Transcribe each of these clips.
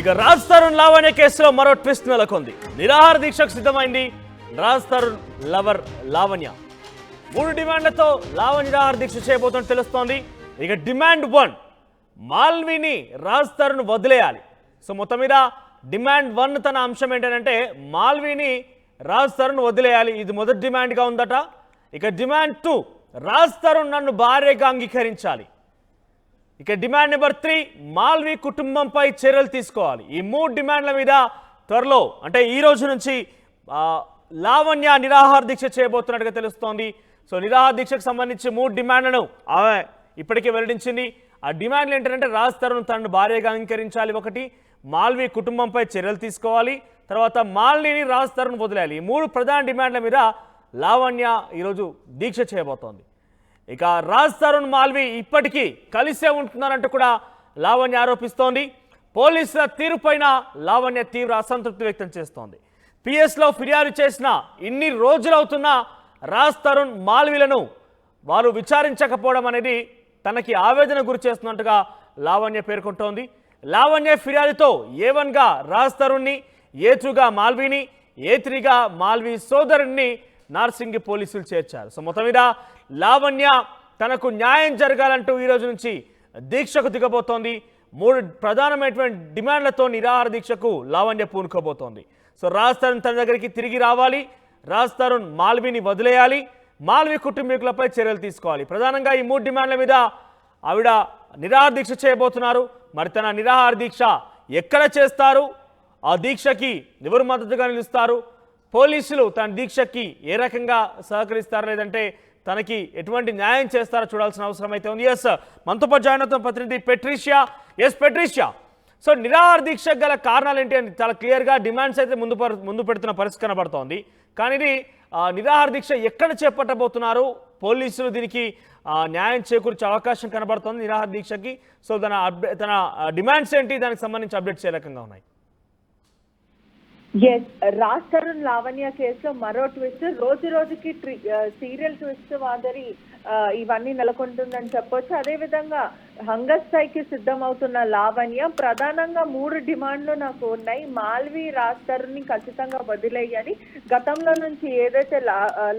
ఇక రాజ్ తరుణ్ లావణ్య కేసులో మరో ట్విస్ట్ నెలకొంది. నిరాహార దీక్షకు సిద్ధమైంది రాజ్ తరుణ్ లవర్ లావణ్య. 3 డిమాండ్లతో లావణ్య నిరాహార దీక్ష చేయబోతున్నట్టు తెలుస్తోంది. ఇక డిమాండ్ 1, మాల్విని రాజ్ తరుణ్ వదిలేయాలి. సో మొత్తం మీద డిమాండ్ 1 తన అంశం ఏంటంటే మాల్విని రాజ్ తరుణ్ వదిలేయాలి. ఇది మొదటి డిమాండ్గా ఉందట. ఇక డిమాండ్ 2, రాజ్ తరుణ్ నన్ను భార్యగా అంగీకరించాలి. ఇక డిమాండ్ నెంబర్ 3, మాల్వి కుటుంబంపై చర్యలు తీసుకోవాలి. ఈ 3 డిమాండ్ల మీద త్వరలో అంటే ఈ రోజు నుంచి లావణ్య నిరాహార దీక్ష చేయబోతున్నట్టుగా తెలుస్తోంది. సో నిరాహార దీక్షకు సంబంధించి 3 డిమాండ్లను ఆమె ఇప్పటికే వెల్లడించింది. ఆ డిమాండ్లు ఏంటంటే రాజ్ తరుణ్ తనను భార్యగా అంగీకరించాలి, 1, మాల్వి కుటుంబంపై చర్యలు తీసుకోవాలి, తర్వాత మాల్విని రాజ్ తరుణ్ వదిలేయాలి. ఈ 3 ప్రధాన డిమాండ్ల మీద లావణ్య ఈరోజు దీక్ష చేయబోతోంది. ఇక రాజ్ తరుణ్ మాల్వి ఇప్పటికీ కలిసే ఉంటున్నారంటూ కూడా లావణ్య ఆరోపిస్తోంది. పోలీసుల తీరుపైన లావణ్య తీవ్ర అసంతృప్తి వ్యక్తం చేస్తోంది. పిఎస్లో ఫిర్యాదు చేసిన ఇన్ని రోజులవుతున్నా రాజ్ తరుణ్ మాల్విలను వారు విచారించకపోవడం అనేది తనకి ఆవేదన గురి చేస్తున్నట్టుగా లావణ్య పేర్కొంటోంది. లావణ్య ఫిర్యాదుతో A1గా రాజ్ తరుణ్ని, A2గా మాల్విని, A3గా మాల్వి సోదరుణ్ణి నార్సింగి పోలీసులు చేర్చారు. సో మొత్తం మీద లావణ్య తనకు న్యాయం జరగాలంటూ ఈ రోజు నుంచి దీక్షకు దిగబోతోంది. 3 ప్రధానమైనటువంటి డిమాండ్లతో నిరాహార దీక్షకు లావణ్య పూనుకోబోతోంది. సో రాజ్ తరుణ్ తన దగ్గరికి తిరిగి రావాలి, రాజ్ తరుణ్ మాల్విని వదిలేయాలి, మాల్వి కుటుంబీకులపై చర్యలు తీసుకోవాలి. ప్రధానంగా ఈ 3 డిమాండ్ల మీద ఆవిడ నిరాహార దీక్ష చేయబోతున్నారు. మరి తన నిరాహార దీక్ష ఎక్కడ చేస్తారు, ఆ దీక్షకి ఎవరు మద్దతుగా నిలుస్తారు, పోలీసులు తన దీక్షకి ఏ రకంగా సహకరిస్తారో లేదంటే తనకి ఎటువంటి న్యాయం చేస్తారో చూడాల్సిన అవసరం అయితే ఉంది. ఎస్, మనతో పాటు జాయిన్ అవుతున్న ప్రతినిధి పెట్రిషియా. ఎస్ పెట్రిషియా, సో నిరాహార దీక్షకు గల కారణాలు ఏంటి అని చాలా క్లియర్గా డిమాండ్స్ అయితే ముందు పెడుతున్న పరిస్థితి కనబడుతోంది. కానీ ఇది నిరాహార దీక్ష ఎక్కడ చేపట్టబోతున్నారు, పోలీసులు దీనికి న్యాయం చేకూర్చే అవకాశం కనబడుతోంది నిరాహార దీక్షకి. సో తన డిమాండ్స్ ఏంటి, దానికి సంబంధించి అప్డేట్స్ ఏ రకంగా ఉన్నాయి? ఎస్, రాజ్ తరుణ్ లావణ్య కేసులో మరో ట్విస్ట్, రోజు రోజుకి సీరియల్ ట్విస్ట్ మాదిరి ఇవన్నీ నెలకొంటుందని చెప్పొచ్చు. అదే విధంగా హంగర్ స్ట్రైక్ కి సిద్ధమవుతున్న లావణ్య ప్రధానంగా 3 డిమాండ్లు నాకు ఉన్నాయి. మాల్వి రాజ్ తరుణ్ ని ఖచ్చితంగా వదిలేయాలి. గతంలో నుంచి ఏదైతే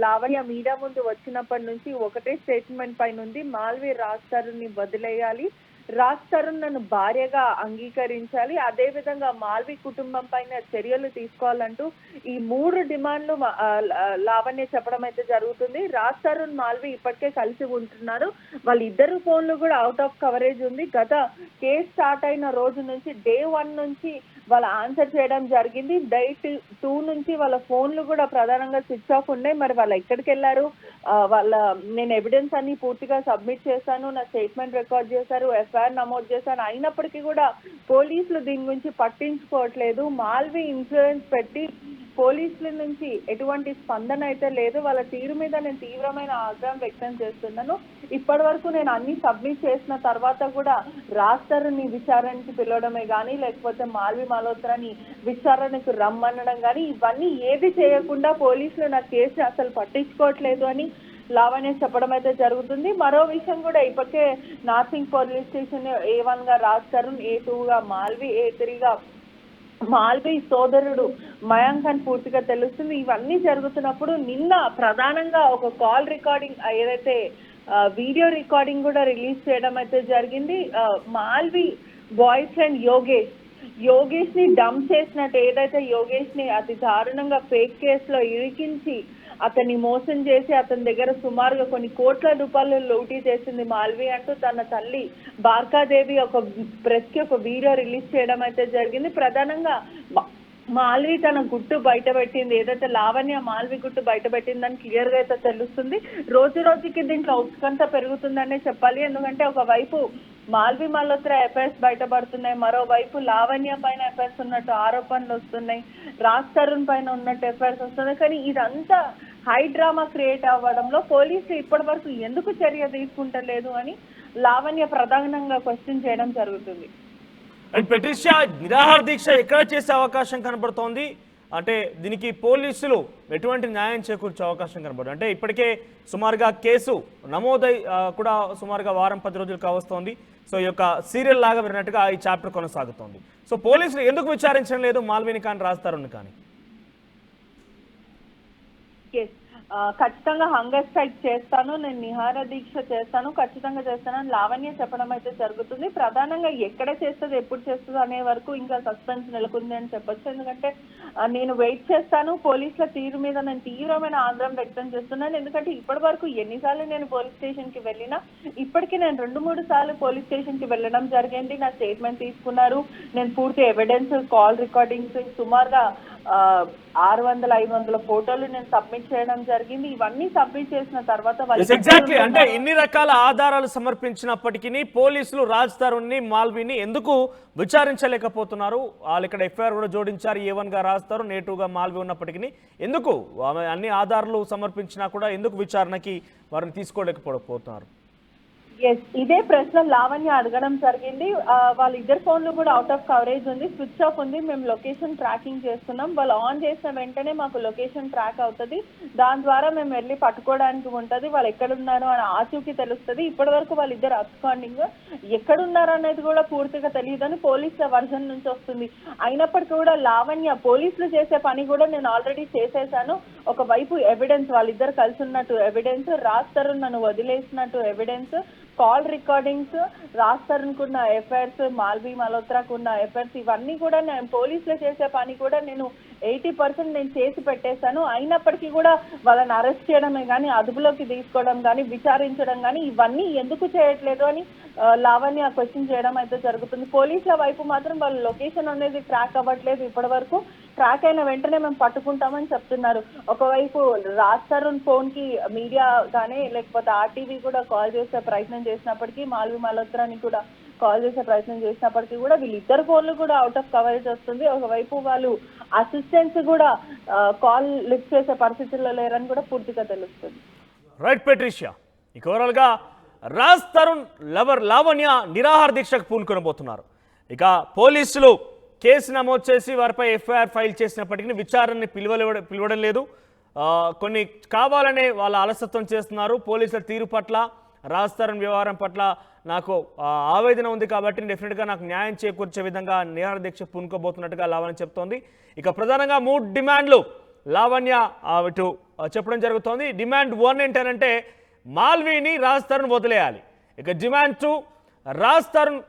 లావణ్య మీడియా ముందు వచ్చినప్పటి నుంచి ఒకటే స్టేట్మెంట్ పైన ఉంది, మాల్వి రాజ్ తరుణ్ ని వదిలేయాలి, రాజ్ తరుణ్ నన్ను భార్యగా అంగీకరించాలి, అదే విధంగా మాల్వి కుటుంబం పైన చర్యలు తీసుకోవాలంటూ ఈ 3 డిమాండ్లు లావణ్య చెప్పడం అయితే జరుగుతుంది. రాజ్ తరుణ్ మాల్వి ఇప్పటికే కలిసి ఉంటున్నారు. వాళ్ళిద్దరు ఫోన్లు కూడా అవుట్ ఆఫ్ కవరేజ్ ఉంది. గత కేసు స్టార్ట్ అయిన రోజు నుంచి డే 1 నుంచి వాళ్ళ ఆన్సర్ చేయడం జరిగింది. డే 2 నుంచి వాళ్ళ ఫోన్లు కూడా ప్రధానంగా స్విచ్ ఆఫ్ ఉన్నాయి. మరి వాళ్ళు ఎక్కడికి వెళ్ళారు, నేను ఎవిడెన్స్ అన్ని పూర్తిగా సబ్మిట్ చేశాను, నా స్టేట్మెంట్ రికార్డ్ చేశారు, ఎఫ్ఐఆర్ నమోదు చేశాను, అయినప్పటికీ కూడా పోలీసులు దీని గురించి పట్టించుకోవట్లేదు. మాల్వి ఇన్సూరెన్స్ పెట్టి పోలీసుల నుంచి ఎటువంటి స్పందన అయితే లేదు. వాళ్ళ తీరు మీద నేను తీవ్రమైన ఆగ్రహం వ్యక్తం చేస్తున్నాను. ఇప్పటి వరకు నేను అన్ని సబ్మిట్ చేసిన తర్వాత కూడా రాజ్ తరుణ్ని విచారణకి పిలవడమే కానీ, లేకపోతే మాల్వి మల్హోత్రాని విచారణకు రమ్మనడం కానీ, ఇవన్నీ ఏది చేయకుండా పోలీసులు నా కేసు అసలు పట్టించుకోవట్లేదు అని లావణ్య చెప్పడం అయితే జరుగుతుంది. మరో విషయం కూడా ఇప్పటికే నార్సింగ్ పోలీస్ స్టేషన్ A1గా రాజ్ తరుణ్, A2గా మాల్వి, A3గా మాల్వి సోదరుడు మయాంక్ అని పూర్తిగా తెలుస్తుంది. ఇవన్నీ జరుగుతున్నప్పుడు నిన్న ప్రధానంగా ఒక కాల్ రికార్డింగ్, ఏదైతే వీడియో రికార్డింగ్ కూడా రిలీజ్ చేయడం అయితే జరిగింది. మాల్వి బాయ్ ఫ్రెండ్ యోగేష్ ని డంప్ చేసినట్టు, ఏదైతే యోగేష్ ని అతి దారుణంగా ఫేక్ కేసులో ఇరికించి అతన్ని మోసం చేసి అతని దగ్గర సుమారుగా కొన్ని కోట్ల రూపాయలు లూటీ చేసింది మాల్వి అంటూ తన తల్లి భార్కాదేవి ఒక ప్రెస్ కి ఒక వీడియో రిలీజ్ చేయడం అయితే జరిగింది. ప్రధానంగా మాల్వి తన గుట్టు బయటపెట్టింది, ఏదైతే లావణ్య మాల్వి గుట్టు బయటపెట్టిందని క్లియర్ గా అయితే తెలుస్తుంది. రోజు రోజుకి దీంట్లో ఉత్కంఠ పెరుగుతుందనే చెప్పాలి. ఎందుకంటే ఒకవైపు మాల్వి మల్హోత్రా ఎఫ్ఐఆర్స్ బయటపడుతున్నాయి, మరోవైపు లావణ్య పైన ఎఫ్ఐఆర్స్ ఉన్నట్టు ఆరోపణలు వస్తున్నాయి, రాజ్ తరుణ్ పైన ఉన్నట్టు ఎఫ్ఐఆర్స్ వస్తున్నాయి. కానీ ఇదంతా హై డ్రామా క్రియేట్ అవ్వడంలో పోలీసులు ఇప్పటి వరకు ఎందుకు చర్య తీసుకుంటలేదు అని లావణ్య ప్రధానంగా క్వశ్చన్ చేయడం జరుగుతుంది. పెట్రిషియా, నిరాహార దీక్ష ఎక్కడ చేసే అవకాశం కనబడుతోంది? అంటే దీనికి పోలీసులు ఎటువంటి న్యాయం చేకూర్చే అవకాశం కనబడుతుంది? అంటే ఇప్పటికే సుమారుగా కేసు నమోదై కూడా సుమారుగా వారం 10 రోజులు కావస్తోంది. సో ఈ యొక్క సీరియల్ లాగా విన్నట్టుగా ఈ చాప్టర్ కొనసాగుతోంది. సో పోలీసులు ఎందుకు విచారించడం లేదు మాల్విని కానీ రాజ్ తరుణ్ కానీ? ఖచ్చితంగా హంగర్ స్ట్రైక్ చేస్తాను, నేను నిహార దీక్ష చేస్తాను, ఖచ్చితంగా చేస్తానని లావణ్య చెప్పడం అయితే జరుగుతుంది. ప్రధానంగా ఎక్కడ చేస్తుంది, ఎప్పుడు చేస్తుంది అనే వరకు ఇంకా సస్పెన్స్ నెలకొంది అని చెప్పొచ్చు. ఎందుకంటే నేను వెయిట్ చేస్తాను. పోలీసుల తీరు మీద నేను తీవ్రమైన ఆగ్రహం వ్యక్తం చేస్తున్నాను. ఎందుకంటే ఇప్పటి వరకు ఎన్నిసార్లు నేను పోలీస్ స్టేషన్ కి వెళ్ళినా, ఇప్పటికీ నేను 2-3 సార్లు పోలీస్ స్టేషన్ కి వెళ్ళడం జరిగింది. నా స్టేట్మెంట్ తీసుకున్నారు. నేను పూర్తి ఎవిడెన్స్, కాల్ రికార్డింగ్స్, సుమారుగా 600-500 ఫోటోలు నేను సబ్మిట్ చేయడం జరిగింది. ఇవన్నీ సబ్మిట్ చేసిన తర్వాత ఎగ్జాక్ట్లీ అంటే ఇన్ని రకాల ఆధారాలు సమర్పించినప్పటికీ పోలీసులు రాజ్ తరుణ్ ని మాల్విని ఎందుకు విచారించలేకపోతున్నారు? వాళ్ళు ఇక్కడ ఎఫ్ఐఆర్ కూడా జోడించారు. A1 గా రాజ్ తరుణ్, A2 గా మాల్వి ఉన్నప్పటికీ ఎందుకు అన్ని ఆధారాలు సమర్పించినా కూడా ఎందుకు విచారణకి వారిని తీసుకోలేకపోతున్నారు? ఇదే ప్రశ్న లావణ్య అడగడం జరిగింది. వాళ్ళిద్దరు ఫోన్లు కూడా అవుట్ ఆఫ్ కవరేజ్ ఉంది, స్విచ్ ఆఫ్ ఉంది. మేము లొకేషన్ ట్రాకింగ్ చేస్తున్నాం. వాళ్ళు ఆన్ చేసిన వెంటనే మాకు లొకేషన్ ట్రాక్ అవుతుంది. దాని ద్వారా మేము వెళ్ళి పట్టుకోవడానికి ఉంటుంది. వాళ్ళు ఎక్కడున్నారో అని ఆచూకీ తెలుస్తుంది. ఇప్పటి వరకు వాళ్ళిద్దరు అబ్స్కాండింగ్, ఎక్కడున్నారు అనేది కూడా పూర్తిగా తెలియదని పోలీసుల వర్జన్ నుంచి వస్తుంది. అయినప్పటికీ కూడా లావణ్య పోలీసులు చేసే పని కూడా నేను ఆల్రెడీ చేసేసాను. ఒకవైపు ఎవిడెన్స్, వాళ్ళిద్దరు కలిసి ఉన్నట్టు ఎవిడెన్స్, రాజ్ తరుణ్ నన్ను వదిలేసినట్టు ఎవిడెన్స్, కాల్ రికార్డింగ్స్, రాజ్ తరుణ్కున్న ఎఫ్ఐఆర్స్, మాల్వి మల్హోత్రాకున్న ఎఫ్ఐఆర్స్, ఇవన్నీ కూడా నేను పోలీసులు చేసే పని కూడా నేను 80% నేను చేసి పెట్టేశాను. అయినప్పటికీ కూడా వాళ్ళని అరెస్ట్ చేయడమే కానీ, అదుపులోకి తీసుకోవడం కానీ, విచారించడం కానీ ఇవన్నీ ఎందుకు చేయట్లేదు అని లావణ్య క్వశ్చన్ చేయడం అయితే జరుగుతుంది. పోలీసుల వైపు మాత్రం వాళ్ళ లొకేషన్ అనేది ట్రాక్ అవ్వట్లేదు. ఇప్పటి వరకు ట్రాక్ అయిన వెంటనే మేము పట్టుకుంటామని చెప్తున్నారు. ఒకవైపు రాజ్ తరుణ్ ఫోన్ కి మీడియా కానీ లేకపోతే ఆర్టీవీ కూడా కాల్ చేసే ప్రయత్నం చేసినప్పటికీ, మాల్వి మల్హోత్రాని కూడా కాల్ చేసే ప్రయత్నం చేసినప్పటికీ కూడా వీళ్ళిద్దరు ఫోన్లు కూడా అవుట్ ఆఫ్ కవరేజ్ వస్తుంది. ఒకవైపు వాళ్ళు అసిస్టెంట్స్ కూడా కాల్ లిఫ్ట్ చేసే పరిస్థితుల్లో లేరని కూడా పూర్తిగా తెలుస్తుంది. రైట్ పెట్రిషియా, ఇక ఓవరాల్ గా రాజ్ తరుణ్ లవర్ లావణ్య నిరాహార దీక్షకు పూనుకొనబోతున్నారు. ఇక పోలీసులు కేసు నమోదు చేసి వారిపై ఎఫ్ఐఆర్ ఫైల్ చేసినప్పటికీ విచారణని పిలవడం లేదు. కొన్ని కావాలనే వాళ్ళ అలసత్వం చేస్తున్నారు. పోలీసుల తీరు పట్ల, రాజ్ తరుణ్ వ్యవహారం పట్ల నాకు ఆవేదన ఉంది కాబట్టి డెఫినెట్గా నాకు న్యాయం చేకూర్చే విధంగా నిరాహార దీక్ష పూనుకోబోతున్నట్టుగా లావణ్య చెప్తోంది. ఇక ప్రధానంగా 3 డిమాండ్లు లావణ్య ఇటు చెప్పడం జరుగుతోంది. డిమాండ్ 1 ఏంటంటే మాల్విని రాజ్ తరుణ్ వదిలేయాలి. ఇక డిమాండ్ 2 రాజ్ తరుణ్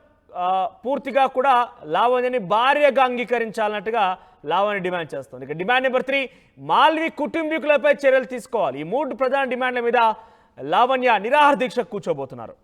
పూర్తిగా కూడా లావణ్యని భార్యగా అంగీకరించాలన్నట్టుగా లావణ్య డిమాండ్ చేస్తుంది. ఇక డిమాండ్ నెంబర్ 3 మాల్వి కుటుంబీకులపై చర్యలు తీసుకోవాలి. ఈ 3 ప్రధాన డిమాండ్ల మీద లావణ్య నిరాహార దీక్ష కూర్చోబోతున్నారు.